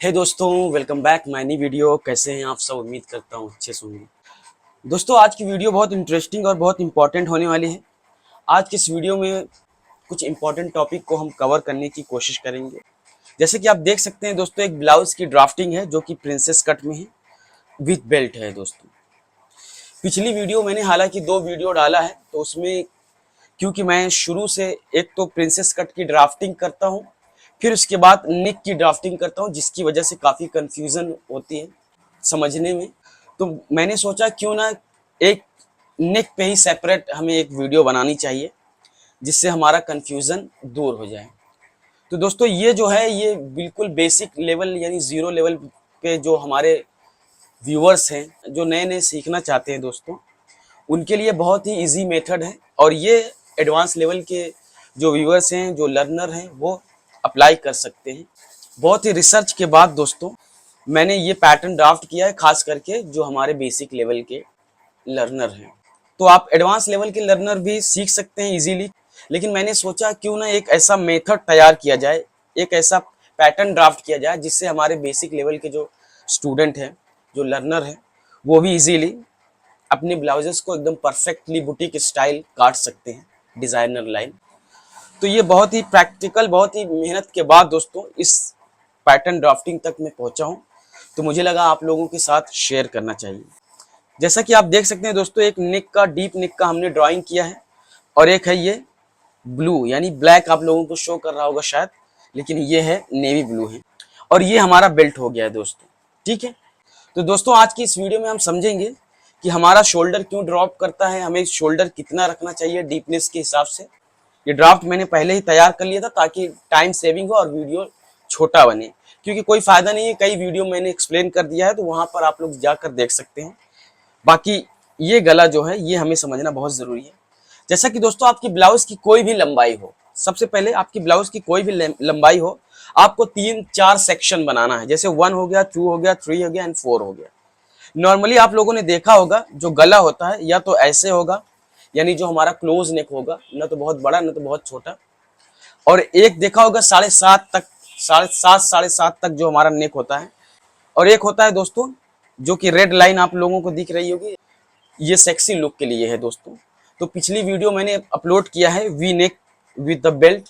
हे दोस्तों, welcome back my new video. कैसे हैं आप सब? उम्मीद करता हूँ अच्छे से होंगे। दोस्तों, आज की वीडियो बहुत इंटरेस्टिंग और बहुत इंपॉर्टेंट होने वाली है। आज की इस वीडियो में कुछ इंपॉर्टेंट टॉपिक को हम कवर करने की कोशिश करेंगे। जैसे कि आप देख सकते हैं दोस्तों, एक ब्लाउज की ड्राफ्टिंग है जो कि प्रिंसेस कट में है, विथ बेल्ट है। दोस्तों, पिछली वीडियो मैंने हालांकि 2 वीडियो डाला है, तो उसमें क्योंकि मैं शुरू से एक तो प्रिंसेस कट की ड्राफ्टिंग करता हूँ, फिर उसके बाद नेक की ड्राफ्टिंग करता हूँ, जिसकी वजह से काफ़ी कंफ्यूजन होती है समझने में। तो मैंने सोचा क्यों ना एक नेक पे ही सेपरेट हमें एक वीडियो बनानी चाहिए, जिससे हमारा कंफ्यूजन दूर हो जाए। तो दोस्तों, ये जो है ये बिल्कुल बेसिक लेवल यानी ज़ीरो लेवल पे जो हमारे व्यूअर्स हैं, जो नए नए सीखना चाहते हैं दोस्तों, उनके लिए बहुत ही इजी मेथड है। और ये एडवांस लेवल के जो व्यूअर्स हैं, जो लर्नर हैं, वो अप्लाई कर सकते हैं। बहुत ही रिसर्च के बाद दोस्तों मैंने ये पैटर्न ड्राफ्ट किया है, खास करके जो हमारे बेसिक लेवल के लर्नर हैं। तो आप एडवांस लेवल के लर्नर भी सीख सकते हैं इजीली, लेकिन मैंने सोचा क्यों ना एक ऐसा मेथड तैयार किया जाए, एक ऐसा पैटर्न ड्राफ्ट किया जाए, जिससे हमारे बेसिक लेवल के जो स्टूडेंट हैं, जो लर्नर हैं, वो भी इजीली अपने ब्लाउजेस को एकदम परफेक्टली बुटीक स्टाइल काट सकते हैं, डिजाइनर लाइन। तो ये बहुत ही प्रैक्टिकल, बहुत ही मेहनत के बाद दोस्तों इस पैटर्न ड्राफ्टिंग तक मैं पहुंचा हूं, तो मुझे लगा आप लोगों के साथ शेयर करना चाहिए। जैसा कि आप देख सकते हैं दोस्तों, एक नेक का, डीप नेक का हमने ड्राइंग किया है, और एक है ये ब्लू यानी ब्लैक, आप लोगों को शो कर रहा होगा शायद, लेकिन ये है नेवी ब्लू है। और ये हमारा बेल्ट हो गया है दोस्तों, ठीक है। तो दोस्तों, आज की इस वीडियो में हम समझेंगे कि हमारा शोल्डर क्यों ड्रॉप करता है, हमें शोल्डर कितना रखना चाहिए डीपनेस के हिसाब से। ये ड्राफ्ट मैंने पहले ही तैयार कर लिया था ताकि टाइम सेविंग हो और वीडियो छोटा बने, क्योंकि कोई फायदा नहीं है, कई वीडियो मैंने एक्सप्लेन कर दिया है, तो वहां पर आप लोग जाकर देख सकते हैं। बाकी ये गला जो है ये हमें समझना बहुत जरूरी है। जैसा कि दोस्तों, आपकी ब्लाउज की कोई भी लंबाई हो, सबसे पहले आपकी ब्लाउज की कोई भी लंबाई हो, आपको 3-4 सेक्शन बनाना है। जैसे 1 हो गया, 2 हो गया, 3 हो गया एंड 4 हो गया। नॉर्मली आप लोगों ने देखा होगा जो गला होता है या तो ऐसे होगा, यानी जो हमारा क्लोज नेक होगा, न तो बहुत बड़ा न तो बहुत छोटा, और एक देखा होगा 7.5 तक, 7.5 तक जो हमारा नेक होता है। और एक होता है दोस्तों जो कि रेड लाइन आप लोगों को दिख रही होगी, ये सेक्सी लुक के लिए है दोस्तों। तो पिछली वीडियो मैंने अपलोड किया है V neck with the belt,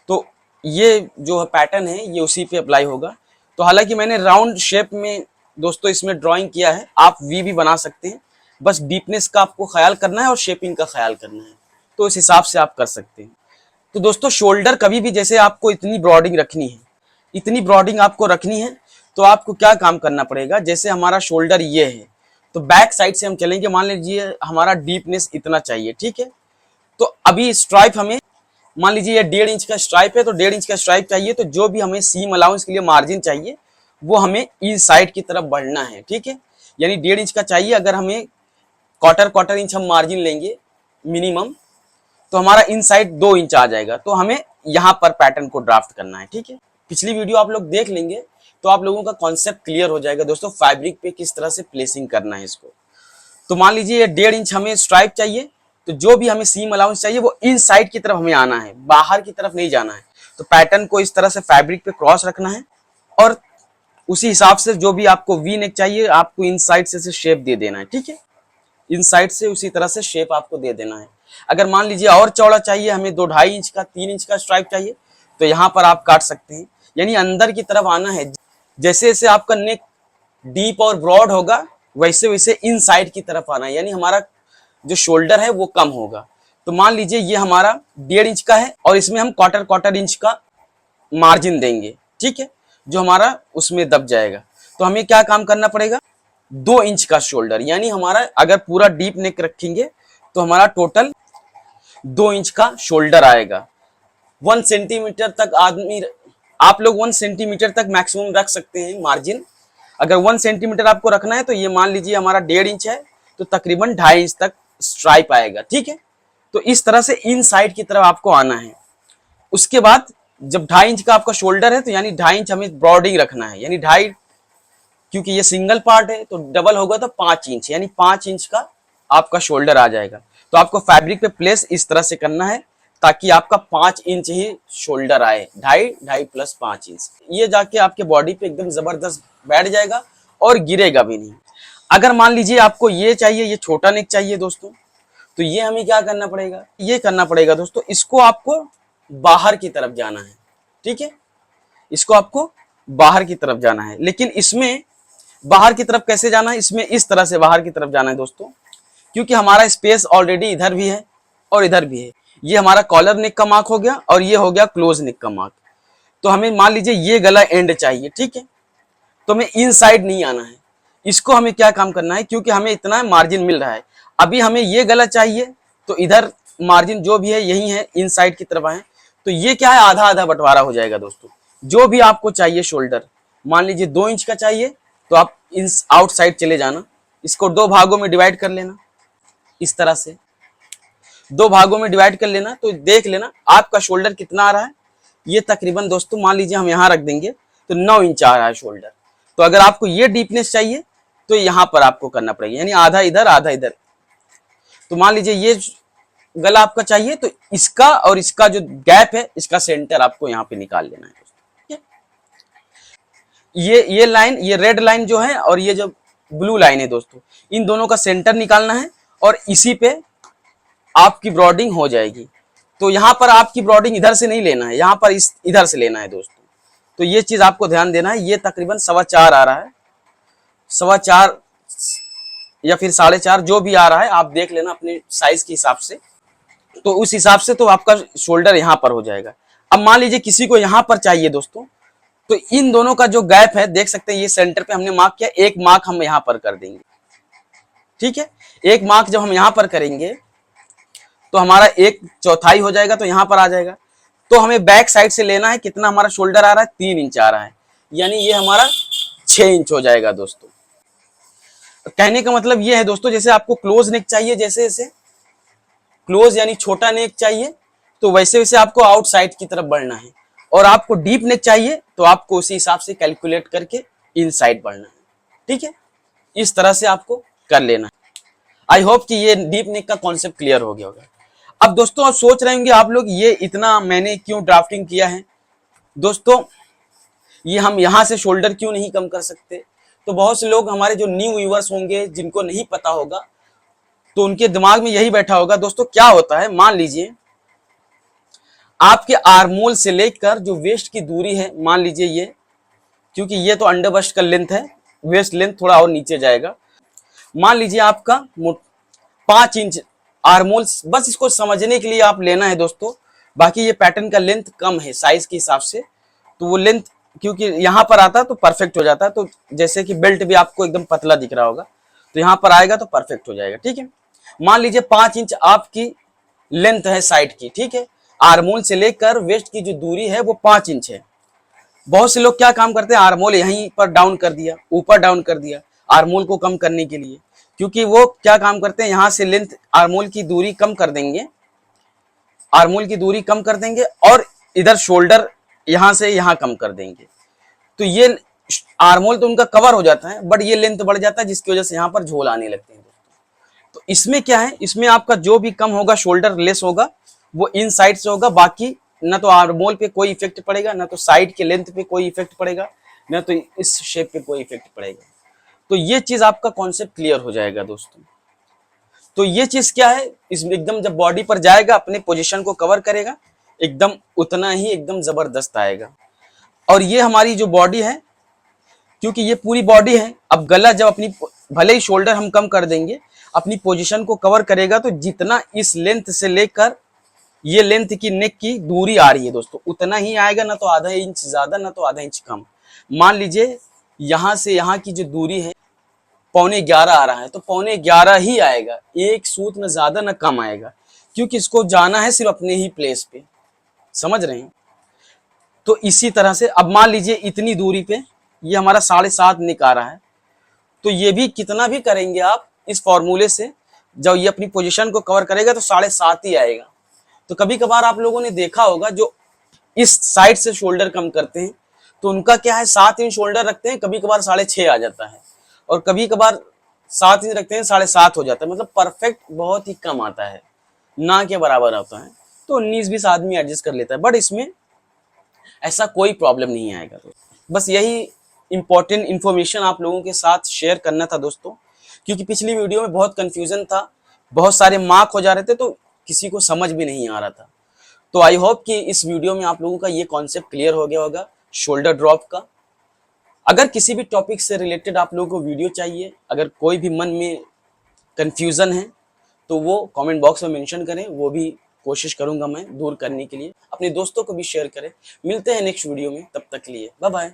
तो ये जो पैटर्न है ये उसी पे अप्लाई होगा। तो हालांकि मैंने राउंड शेप में दोस्तों इसमें ड्राइंग किया है, आप वी भी बना सकते हैं, बस डीपनेस का आपको ख्याल करना है और शेपिंग का ख्याल करना है, तो इस हिसाब से आप कर सकते हैं। तो दोस्तों, शोल्डर कभी भी, जैसे आपको इतनी ब्रॉडिंग रखनी है, इतनी ब्रॉडिंग आपको रखनी है, तो आपको क्या काम करना पड़ेगा। जैसे हमारा शोल्डर ये है, तो बैक साइड से हम चलेंगे, मान लीजिए हमारा डीपनेस इतना चाहिए, ठीक है। तो अभी स्ट्राइप हमें, मान लीजिए ये 1.5 इंच का स्ट्राइप है, तो 1.5 इंच का स्ट्राइप चाहिए, तो जो भी हमें सीम अलाउंस के लिए मार्जिन चाहिए वो हमें इस साइड की तरफ बढ़ना है, ठीक है। यानी 1.5 इंच का चाहिए, अगर हमें क्वार्टर इंच हम मार्जिन लेंगे मिनिमम, तो हमारा इन साइड 2 इंच आ जाएगा। तो हमें यहाँ पर पैटर्न को ड्राफ्ट करना है, ठीक है। पिछली वीडियो आप लोग देख लेंगे तो आप लोगों का कॉन्सेप्ट क्लियर हो जाएगा दोस्तों, फैब्रिक पे किस तरह से प्लेसिंग करना है इसको। तो मान लीजिए ये 1.5 इंच हमें स्ट्राइप चाहिए, तो जो भी हमें सीम अलाउंस चाहिए वो इन साइड की तरफ हमें आना है, बाहर की तरफ नहीं जाना है। तो पैटर्न को इस तरह से फैब्रिक पे क्रॉस रखना है, और उसी हिसाब से जो भी आपको वी नेक चाहिए आपको इन साइड से शेप दे देना है, ठीक है। इन साइड से उसी तरह से शेप आपको दे देना है। अगर मान लीजिए और चौड़ा चाहिए, हमें 2-2.5 इंच का, 3 इंच का स्ट्राइप चाहिए, तो यहाँ पर आप काट सकते हैं। यानी अंदर की तरफ आना है, जैसे जैसे आपका नेक डीप और ब्रॉड होगा वैसे वैसे इन साइड की तरफ आना है, यानी हमारा जो शोल्डर है वो कम होगा। तो मान लीजिए ये हमारा 1.5 इंच का है, और इसमें हम क्वार्टर इंच का मार्जिन देंगे, ठीक है, जो हमारा उसमें दब जाएगा। तो हमें क्या काम करना पड़ेगा, 2 इंच का शोल्डर, यानी हमारा अगर पूरा डीप नेक रखेंगे तो हमारा टोटल 2 इंच का शोल्डर आएगा। 1 सेंटीमीटर तक आदमी, आप लोग 1 सेंटीमीटर तक मैक्सिमम रख सकते हैं मार्जिन। अगर 1 सेंटीमीटर आपको रखना है तो ये मान लीजिए हमारा 1.5 इंच है, तो तकरीबन 2.5 इंच तक स्ट्राइप आएगा, ठीक है। तो इस तरह से इन साइड की तरफ आपको आना है। उसके बाद जब 2.5 इंच का आपका शोल्डर है, तो यानी 2.5 इंच हमें ब्रॉडिंग रखना है, यानी 2.5, क्योंकि ये सिंगल पार्ट है तो डबल होगा तो 5 इंच, यानी 5 इंच का आपका शोल्डर आ जाएगा। तो आपको फैब्रिक पे प्लेस इस तरह से करना है ताकि आपका 5 इंच ही शोल्डर आए, 2.5 प्लस 5 इंच। ये जाके आपके बॉडी पे एकदम जबरदस्त बैठ जाएगा और गिरेगा भी नहीं। अगर मान लीजिए आपको ये चाहिए, ये छोटा नेक चाहिए दोस्तों, तो ये हमें क्या करना पड़ेगा, ये करना पड़ेगा दोस्तों, इसको आपको बाहर की तरफ जाना है। ठीक है, इसको आपको बाहर की तरफ जाना है। लेकिन इसमें बाहर की तरफ कैसे जाना है, इसमें इस तरह से बाहर की तरफ जाना है दोस्तों, क्योंकि हमारा स्पेस ऑलरेडी इधर भी है और इधर भी है। ये हमारा कॉलर नेक का मार्क हो गया और ये हो गया क्लोज नेक का मार्क। तो हमें मान लीजिए ये गला एंड चाहिए, ठीक है, तो हमें इन साइड नहीं आना है। इसको हमें क्या काम करना है, क्योंकि हमें इतना मार्जिन मिल रहा है, अभी हमें ये गला चाहिए, तो इधर मार्जिन जो भी है यही है, इन साइड की तरफ आए, तो ये क्या है, आधा आधा बंटवारा हो जाएगा दोस्तों। जो भी आपको चाहिए शोल्डर, मान लीजिए 2 इंच का चाहिए, तो आप इन आउटसाइड चले जाना, इसको 2 भागों में डिवाइड कर लेना, इस तरह से 2 भागों में डिवाइड कर लेना, तो देख लेना आपका शोल्डर कितना आ रहा है। ये तकरीबन दोस्तों मान लीजिए हम यहाँ रख देंगे तो 9 इंच आ रहा है शोल्डर। तो अगर आपको ये डीपनेस चाहिए तो यहाँ पर आपको करना पड़ेगा, यानी आधा इधर आधा इधर। तो मान लीजिए ये गला आपका चाहिए, तो इसका और इसका जो गैप है, इसका सेंटर आपको यहाँ पे निकाल लेना है दोस्तों। ये लाइन, ये रेड लाइन जो है और ये जो ब्लू लाइन है दोस्तों, इन दोनों का सेंटर निकालना है और इसी पे आपकी ब्रॉडिंग हो जाएगी। तो यहाँ पर आपकी ब्रॉडिंग इधर से नहीं लेना है, यहाँ पर इधर से लेना है दोस्तों। तो ये चीज आपको ध्यान देना है। ये तकरीबन 4.25 आ रहा है, 4.25 या फिर 4.5, जो भी आ रहा है आप देख लेना अपने साइज के हिसाब से। तो उस हिसाब से तो आपका शोल्डर यहाँ पर हो जाएगा। अब मान लीजिए किसी को यहाँ पर चाहिए दोस्तों, तो इन दोनों का जो गैप है देख सकते हैं, ये सेंटर पे हमने मार्क किया, एक मार्क हम यहाँ पर कर देंगे। ठीक है, एक मार्क जब हम यहाँ पर करेंगे तो हमारा 1/4 हो जाएगा, तो यहाँ पर आ जाएगा। तो हमें बैक साइड से लेना है, कितना हमारा शोल्डर आ रहा है, 3 इंच आ रहा है, यानी ये हमारा 6 इंच हो जाएगा दोस्तों। कहने का मतलब ये है दोस्तों, जैसे आपको क्लोज नेक चाहिए, जैसे जैसे क्लोज यानी छोटा नेक चाहिए, तो वैसे वैसे आपको आउटसाइड की तरफ बढ़ना है, और आपको डीप नेक चाहिए तो आपको उसी हिसाब से कैलकुलेट करके इनसाइड बढ़ना है। ठीक है, इस तरह से आपको कर लेना है। आई होप कि ये डीप नेक का कॉन्सेप्ट क्लियर हो गया होगा। अब दोस्तों आप सोच रहे होंगे आप लोग, ये इतना मैंने क्यों ड्राफ्टिंग किया है दोस्तों, ये हम यहाँ से शोल्डर क्यों नहीं कम कर सकते। तो बहुत से लोग हमारे जो न्यू व्यूअर्स होंगे, जिनको नहीं पता होगा, तो उनके दिमाग में यही बैठा होगा दोस्तों, क्या होता है, मान लीजिए आपके आर्मोल से लेकर जो वेस्ट की दूरी है, मान लीजिए ये, क्योंकि ये तो अंडर बस्ट का लेंथ है, वेस्ट लेंथ थोड़ा और नीचे जाएगा। मान लीजिए आपका 5 इंच आर्मोल, बस इसको समझने के लिए आप लेना है दोस्तों। बाकी ये पैटर्न का लेंथ कम है साइज के हिसाब से, तो वो लेंथ क्योंकि यहाँ पर आता है तो परफेक्ट हो जाता है। तो जैसे कि बेल्ट भी आपको एकदम पतला दिख रहा होगा, तो यहाँ पर आएगा तो परफेक्ट हो जाएगा। ठीक है, मान लीजिए 5 इंच आपकी लेंथ है साइड की। ठीक है, आर्मोल से लेकर वेस्ट की जो दूरी है वो 5 इंच है। बहुत से लोग क्या काम करते हैं, आर्मोल यहीं पर डाउन कर दिया, ऊपर डाउन कर दिया आर्मोल को कम करने के लिए, क्योंकि वो क्या काम करते हैं, यहां से लेंथ आर्मोल की दूरी कम कर देंगे, आर्मोल की दूरी कम कर देंगे, और इधर शोल्डर यहां से यहां कम कर देंगे। तो ये आर्मोल तो उनका कवर हो जाता है, बट ये लेंथ बढ़ जाता है, जिसकी वजह से यहाँ पर झोल आने लगते हैं। तो इसमें क्या है, इसमें आपका जो भी कम होगा शोल्डर लेस होगा, वो इन साइड से होगा। बाकी ना तो आर्मोल पे कोई इफेक्ट पड़ेगा, ना तो साइड के लेंथ पे कोई इफेक्ट पड़ेगा, ना तो इस शेप पे कोई इफेक्ट पड़ेगा। तो ये चीज आपका कॉन्सेप्ट क्लियर हो जाएगा दोस्तों। तो ये चीज क्या है, इसमें एकदम जब बॉडी पर जाएगा, अपने पोजीशन को कवर करेगा, एकदम उतना ही एकदम जबरदस्त आएगा। और ये हमारी जो बॉडी है, क्योंकि ये पूरी बॉडी है, अब गला जब अपनी, भले ही शोल्डर हम कम कर देंगे, अपनी पोजीशन को कवर करेगा, तो जितना इस लेंथ से लेकर ये लेंथ की नेक की दूरी आ रही है दोस्तों, उतना ही आएगा, ना तो आधा इंच ज्यादा, ना तो आधा इंच कम। मान लीजिए यहां से यहां की जो दूरी है 11.25 आ रहा है, तो 11.25 ही आएगा, एक सूत में ज्यादा ना कम आएगा, क्योंकि इसको जाना है सिर्फ अपने ही प्लेस पे। समझ रहे हैं। तो इसी तरह से अब मान लीजिए इतनी दूरी पे ये हमारा 7.5 निक आ रहा है, तो ये भी कितना भी करेंगे आप इस फॉर्मूले से, जब ये अपनी पोजीशन को कवर करेगा तो 7.5 ही आएगा। तो कभी कभार आप लोगों ने देखा होगा जो इस साइड से शोल्डर कम करते हैं, तो उनका क्या है, 7 इंच शोल्डर रखते हैं, कभी कभार 6.5 आ जाता है, और कभी कभार 7 इंच रखते हैं 7.5 हो जाता है। मतलब परफेक्ट बहुत ही कम आता है, ना के बराबर आता है। तो 19-20 आदमी एडजस्ट कर लेता है, बट इसमें ऐसा कोई प्रॉब्लम नहीं आएगा। तो बस यही इंपॉर्टेंट इन्फॉर्मेशन आप लोगों के साथ शेयर करना था दोस्तों, क्योंकि पिछली वीडियो में बहुत कंफ्यूजन था, बहुत सारे मार्क हो जा रहे थे, तो किसी को समझ भी नहीं आ रहा था। तो आई होप कि इस वीडियो में आप लोगों का ये कॉन्सेप्ट क्लियर हो गया होगा शोल्डर ड्रॉप का। अगर किसी भी टॉपिक से रिलेटेड आप लोगों को वीडियो चाहिए, अगर कोई भी मन में कंफ्यूजन है, तो वो कमेंट बॉक्स में मेंशन करें, वो भी कोशिश करूंगा मैं दूर करने के लिए। अपने दोस्तों को भी शेयर करें। मिलते हैं नेक्स्ट वीडियो में, तब तक के लिए बाय बाय।